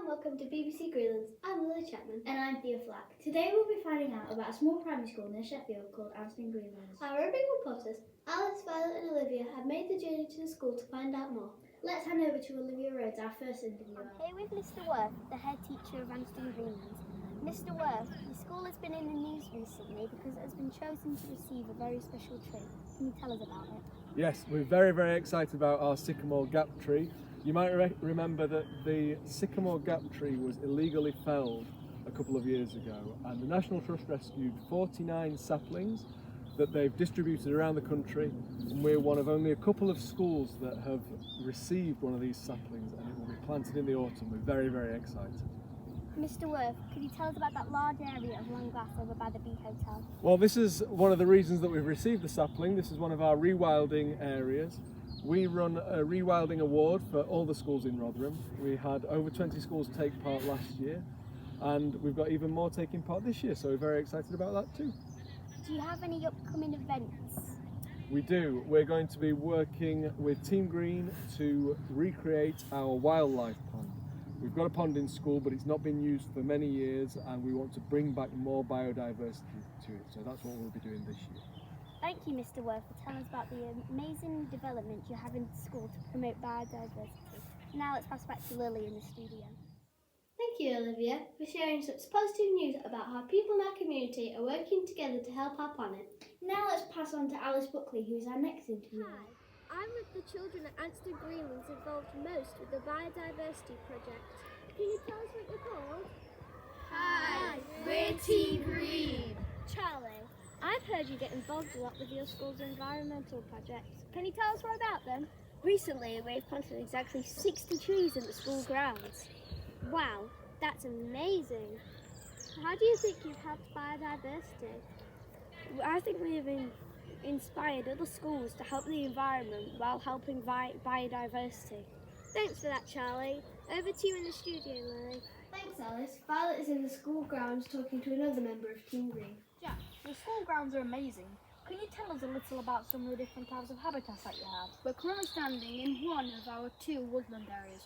welcome to BBC Greenlands. I'm Lily Chapman. And I'm Thea Flack. Today we'll be finding out about a small primary school near Sheffield called Anston Greenlands. Our roving reporters, Alice, Violet and Olivia, have made the journey to the school to find out more. Let's hand over to Olivia Rhodes, our first interviewer. I'm here with Mr. Worth, the head teacher of Anston Greenlands. Mr. Worth, the school has been in the news recently because it has been chosen to receive a very special tree. Can you tell us about it? Yes, we're very excited about our sycamore gap tree. You might remember that the sycamore gap tree was illegally felled a couple of years ago, and the National Trust rescued 49 saplings that they've distributed around the country, and we're one of only a couple of schools that have received one of these saplings, and it will be planted in the autumn. We're very excited. Mr. Worth, could you tell us about that large area of long grass over by the Bee Hotel? Well, this is one of the reasons that we've received the sapling. This is one of our rewilding areas. We run a rewilding award for all the schools in Rotherham. We had over 20 schools take part last year, and we've got even more taking part this year, so we're very excited about that too. Do you have any upcoming events? We do. We're going to be working with Team Green to recreate our wildlife pond. We've got a pond in school, but it's not been used for many years, and we want to bring back more biodiversity to it, so that's what we'll be doing this year. Thank you, Mr. Worth, for telling us about the amazing development you have in school to promote biodiversity. Now let's pass back to Lily in the studio. Thank you, Olivia, for sharing such positive news about how people in our community are working together to help our planet. Now let's pass on to Alice Buckley, who is our next interviewer. Hi, I'm with the children at Anston Greenlands involved most with the biodiversity project. Can you tell us what you're called? Hi, we're Team Green. Charlie, I've heard you get involved a lot with your school's environmental projects. Can you tell us more about them? Recently, we've planted exactly 60 trees in the school grounds. Wow, that's amazing. How do you think you've helped biodiversity? I think we have inspired other schools to help the environment while helping biodiversity. Thanks for that, Charlie. Over to you in the studio, Lily. Thanks, Alice. Violet is in the school grounds talking to another member of Team Green. Jack, your school grounds are amazing. Can you tell us a little about some of the different types of habitats that you have? We're currently standing in one of our two woodland areas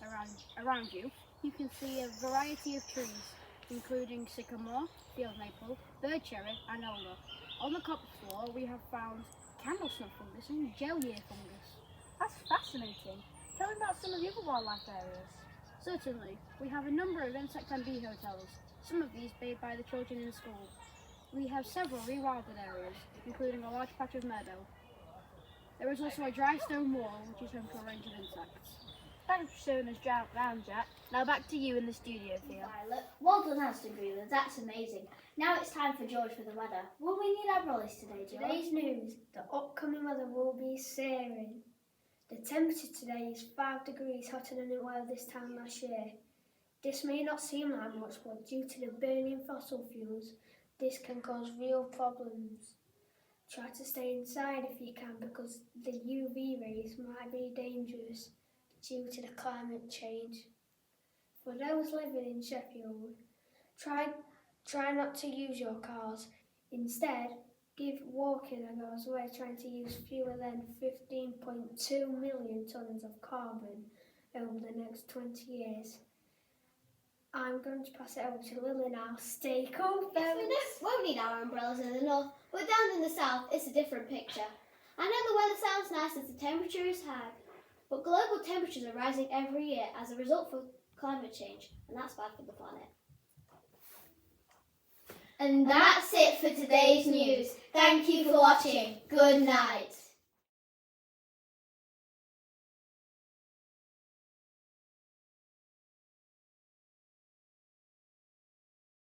around you. You can see a variety of trees, including sycamore, field maple, bird cherry and alder. On the copse floor we have found candle snub fungus and gel year fungus. That's fascinating. Tell me about some of the other wildlife areas. Certainly, we have a number of insect and bee hotels, some of these made by the children in school. We have several rewilded areas, including a large patch of meadow. There is also a dry stone wall, which is home to a range of insects. Thanks for showing us round, Jack. Now back to you in the studio, Thea. Violet, well done, Anston Greenlands. That's amazing. Now it's time for George for the weather. Will we need our brollies today, George? Today's news, the upcoming weather will be searing. The temperature today is 5 degrees hotter than it was this time last year. This may not seem like much, but due to the burning fossil fuels, this can cause real problems. Try to stay inside if you can, because the UV rays might be dangerous due to the climate change. For those living in Sheffield, try not to use your cars. Instead, give walking a go as we're trying to use fewer than 15.2 million tonnes of carbon over the next 20 years. I'm going to pass it over to Lily now. Stay cool, Yes, we won't need our umbrellas in the north, but down in the south it's a different picture. I know the weather sounds nice as the temperature is high, but global temperatures are rising every year as a result of climate change, and that's bad for the planet. And that's it for today's news. Thank you for watching. Good night.